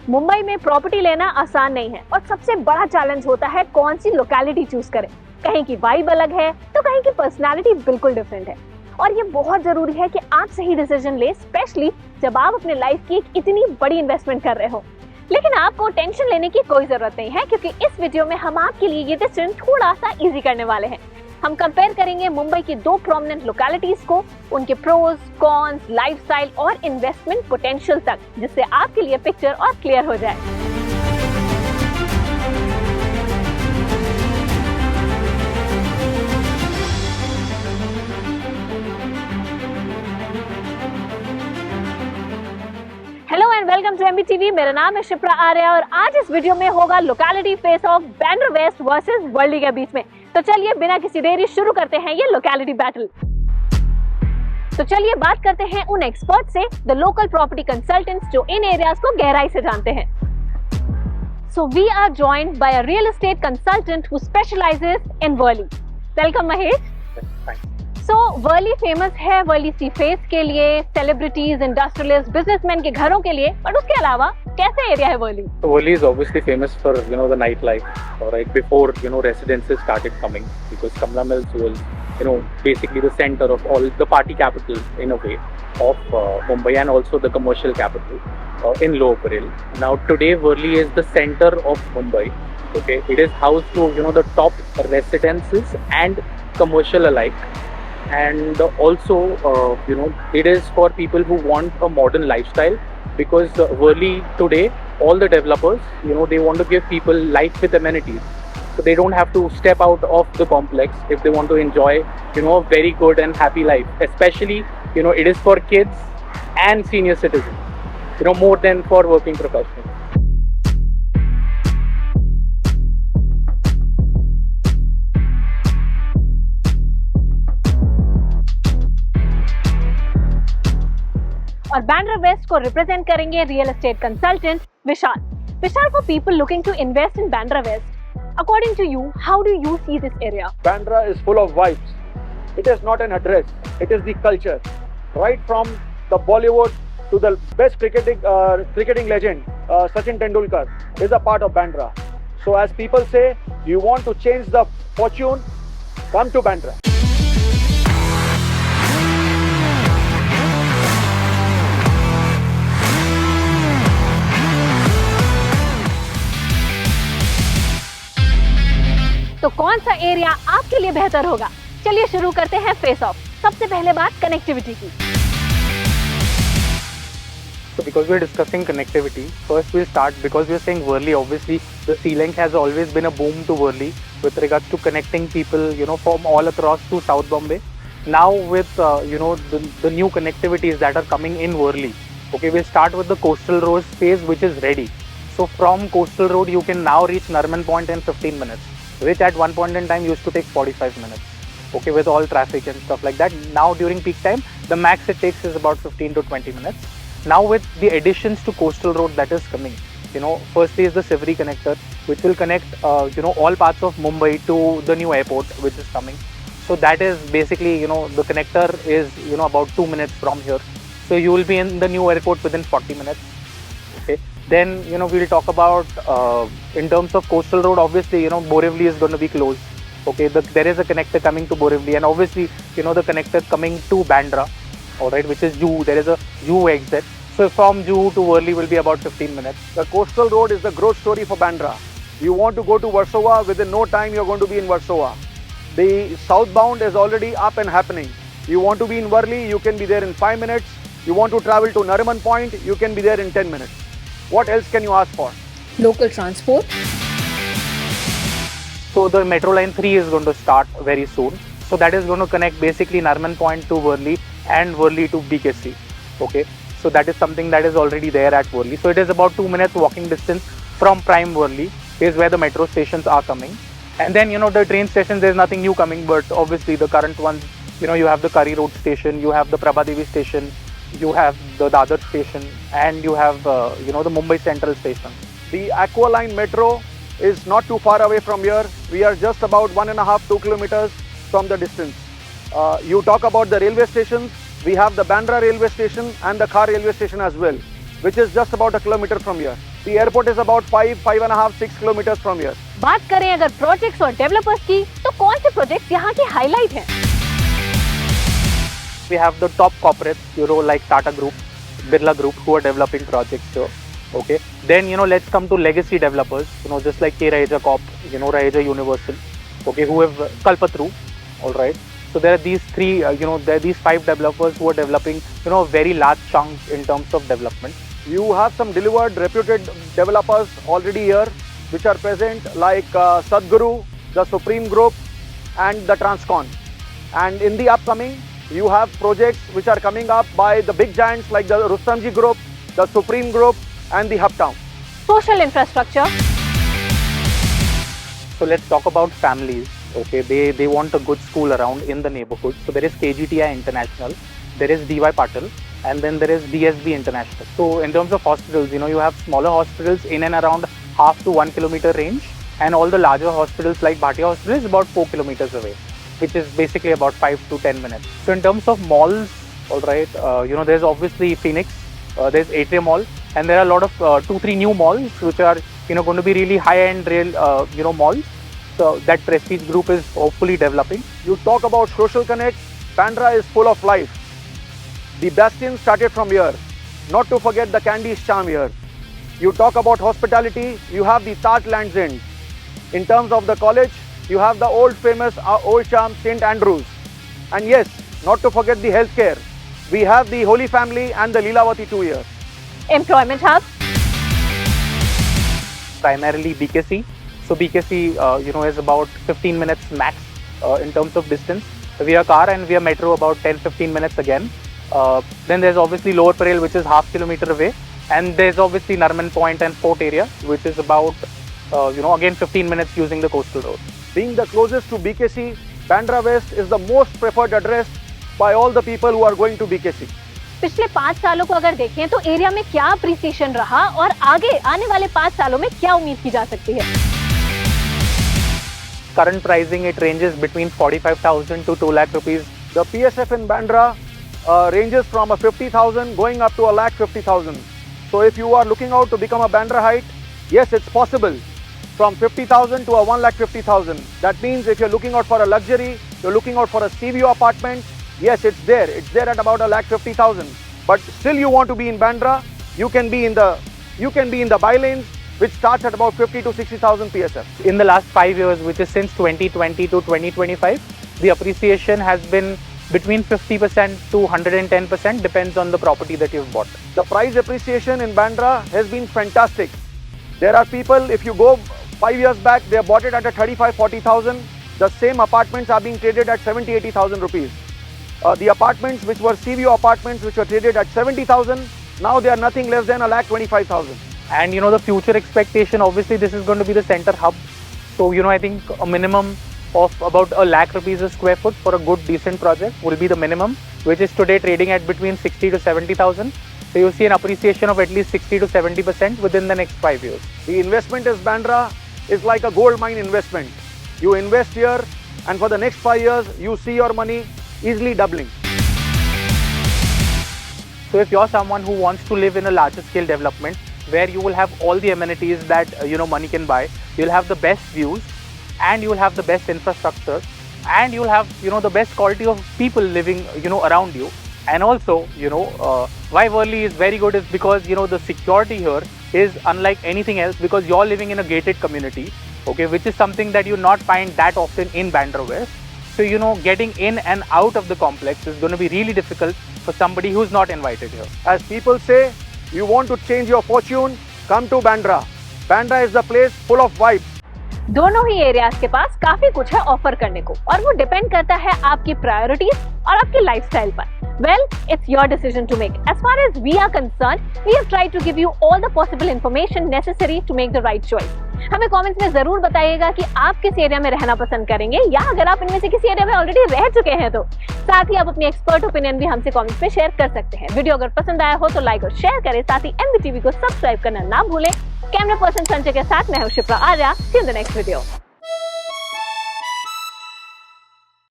मुंबई में प्रॉपर्टी लेना आसान नहीं है और सबसे बड़ा चैलेंज होता है कौन सी लोकेलिटी चूज करें। कहीं की वाइब अलग है तो कहीं की पर्सनालिटी बिल्कुल डिफरेंट है और ये बहुत जरूरी है कि आप सही डिसीजन ले, स्पेशली जब आप अपने लाइफ की एक इतनी बड़ी इन्वेस्टमेंट कर रहे हो। लेकिन आपको टेंशन लेने की कोई जरूरत नहीं है क्योंकि इस वीडियो में हम आपके लिए ये डिसीजन थोड़ा सा इजी करने वाले हैं। हम कंपेयर करेंगे मुंबई की दो प्रोमिनेंट लोकेलिटीज को, उनके प्रोज, कॉन्स, लाइफस्टाइल और इन्वेस्टमेंट पोटेंशियल तक, जिससे आपके लिए पिक्चर और क्लियर हो जाए। Hello and welcome to MBTV. मेरा नाम है शिप्रा आर्या और आज इस वीडियो में होगा locality face off Bandra west versus Worli के बीच में। तो चलिए बिना किसी देरी शुरू करते हैं ये लोकेलिटी बैटल। तो चलिए बात करते हैं उन एक्सपर्ट से, द लोकल प्रॉपर्टी कंसल्टेंट्स, जो इन एरियाज को गहराई से जानते हैं। So we are joined by a real estate consultant who specialises in Worli. Welcome Mahesh. So Worli famous है वर्ली सी फेस के लिए, सेलिब्रिटीज, इंडस्ट्रियलिस्ट, बिजनेसमैन के घरों के लिए, बट उसके अलावा कैसे एरिया है Worli? Worli is obviously famous for the nightlife, right before residences started coming, because Kamla Mills was basically the center of all the party capital in a way of Mumbai, and also the commercial capital in Lower Parel. Now today Worli is the center of Mumbai. Okay, it is housed to the top residences and commercial alike. And also it is for people who want a modern lifestyle, because Worli today, all the developers they want to give people life with amenities, so they don't have to step out of the complex if they want to enjoy a very good and happy life. Especially it is for kids and senior citizens, more than for working professionals. और Bandra waste को represent करेंगे real estate consultant Vishal. Vishal, for people looking to invest in Bandra West, according to you, how do you see this area? Bandra is full of vibes. It is not an address, it is the culture. Right from the Bollywood to the best cricketing legend, Sachin Tendulkar is a part of Bandra. So as people say, you want to change the fortune, come to Bandra. तो कौन सा area आपके लिए बेहतर होगा? चलिए शुरू करते हैं फेस ऑफ। सबसे पहले बात कनेक्टिविटी की। So because we're discussing connectivity, first we'll start because we're saying Worli. Obviously, the Sea Link has always been a boom to Worli with regards to connecting people, from all across to South Bombay. Now with the new connectivities that are coming in Worli. Okay, we'll start with the Coastal Road phase, which is ready. So from Coastal Road, you can now reach Narman Point in 15 minutes, which at one point in time used to take 45 minutes. Okay, with all traffic and stuff like that. Now during peak time, the max it takes is about 15 to 20 minutes. Now with the additions to Coastal Road that is coming, firstly is the Sivri connector, which will connect all parts of Mumbai to the new airport which is coming. So that is basically the connector is about 2 minutes from here. So you will be in the new airport within 40 minutes. Okay. Then we'll talk about in terms of Coastal Road. Obviously Borivali is going to be closed. Okay, there is a connector coming to Borivali, and obviously the connector coming to Bandra, all right, which is Juhu. There is a Juhu exit. So from Juhu to Worli will be about 15 minutes. The Coastal Road is the growth story for Bandra. You want to go to Warsaw, within no time you're going to be in Warsaw. The southbound is already up and happening. You want to be in Worli, you can be there in 5 minutes. You want to travel to Nariman Point, you can be there in 10 minutes. What else can you ask for? Local transport. So the Metro Line 3 is going to start very soon. So that is going to connect basically Narman Point to Worli and Worli to BKC. Okay, so that is something that is already there at Worli. So it is about 2 minutes walking distance from Prime Worli is where the metro stations are coming. And then the train stations, there is nothing new coming, but obviously the current ones, you have the Curry Road station, you have the Prabhadevi station, you have the Dadar station, and you have the Mumbai Central station. The Aqua Line Metro is not too far away from here. We are just about 1.5-2 kilometers from the distance. You talk about the railway stations. We have the Bandra railway station and the Khar railway station as well, which is just about 1 kilometer from here. The airport is about 5.5, 6 kilometers from here. बात करें अगर projects और developers की, तो कौन से projects यहाँ के हाईलाइट हैं? We have the top corporates, like Tata Group, Birla Group, who are developing projects here. Okay. Then, let's come to legacy developers, just like K. Raheja Corp, Raheja Universal, okay, who have Kalpataru, all right. So there are these three, there are these 5 developers who are developing, a very large chunk in terms of development. You have some delivered reputed developers already here, which are present like Sadhguru, the Supreme Group, and the Transcon. And in the upcoming, you have projects which are coming up by the big giants like the Rustomjee Group, the Supreme Group, and the Hubtown. Social infrastructure. So let's talk about families. Okay, they want a good school around in the neighborhood. So there is KGTI International, there is DY Patil, and then there is DSB International. So in terms of hospitals, you have smaller hospitals in and around half to 1 kilometer range, and all the larger hospitals like Bhatia Hospital is about 4 kilometers away, which is basically about 5 to 10 minutes. So in terms of malls, all right, there's obviously Phoenix, there's Atrium Mall, and there are a lot of 2-3 new malls which are going to be really high-end real malls. So that Prestige Group is hopefully developing. You talk about social connect, Bandra is full of life. The Bastion started from here. Not to forget the Candy's charm here. You talk about hospitality, you have the Taj Lands End. In terms of the college, you have the old famous old charm St. Andrews. And yes, not to forget the healthcare. We have the Holy Family and the Leelavati too here. Employment hub. Primarily BKC. So BKC, is about 15 minutes max in terms of distance via car, and via metro about 10-15 minutes again. Then there's obviously Lower Parel, which is half kilometer away, and there's obviously Narman Point and Fort area, which is about again 15 minutes using the coastal road. Being the closest to BKC, Bandra West is the most preferred address by all the people who are going to BKC. पिछले 5 सालों को अगर देखें तो area में क्या appreciation रहा और आगे आने वाले 5 सालों में क्या उम्मीद की जा सकती है? Current pricing, it ranges between 45,000 to 2 lakh rupees. The PSF in Bandra ranges from 50,000 going up to 1,50,000. So if you are looking out to become a Bandrahite, yes, it's possible. From 50,000 to 1,50,000. That means if you're looking out for a luxury, you're looking out for a CVO apartment, yes, it's there. It's there at about 1,50,000. But still you want to be in Bandra, you can be in the by-lanes, which starts at about 50 to 60,000 PSF. In the last 5 years, which is since 2020 to 2025, the appreciation has been between 50% to 110%, depends on the property that you've bought. The price appreciation in Bandra has been fantastic. There are people, if you go 5 years back, they bought it at a 35-40,000. The same apartments are being traded at 70-80,000 rupees. The apartments which were CVO apartments which were traded at 70,000, now they are nothing less than 1,25,000. And the future expectation, obviously this is going to be the center hub. So I think a minimum of about 1 lakh rupees a square foot for a good decent project will be the minimum, which is today trading at between 60 to 70,000. So you see an appreciation of at least 60 to 70% within the next 5 years. The investment is Bandra is like a gold mine investment. You invest here and for the next 5 years, you see your money easily doubling. So if you're someone who wants to live in a larger scale development, where you will have all the amenities that money can buy, you'll have the best views, and you'll have the best infrastructure, and you'll have the best quality of people living around you. And also why Worli is very good is because the security here is unlike anything else, because you're living in a gated community, okay, which is something that you not find that often in Bandra West. So getting in and out of the complex is going to be really difficult for somebody who's not invited here. As people say, you want to change your fortune, come to Bandra. Bandra is the place full of vibes. दोनों ही areas के पास काफी कुछ है offer करने को, और वो depend करता है आपकी प्रायोरिटीज और आपके लाइफस्टाइल पर. Well, it's your decision to make. As far as we are concerned, we have tried to give you all the possible information necessary to make the right choice. हमें comments में जरूर बताइएगा कि आप किस एरिया में रहना पसंद करेंगे, या अगर आप इनमें से किसी एरिया में ऑलरेडी रह चुके हैं तो साथ ही आप अपनी एक्सपर्ट ओपिनियन भी हमसे कमेंट्स में शेयर कर सकते हैं. वीडियो अगर पसंद आया हो तो लाइक और शेयर करें, साथ ही MBTV को सब्सक्राइब करना ना भूलें. कैमरा पर्सन संजय के साथ मैं हूं Shipra Arya. See you in the next video.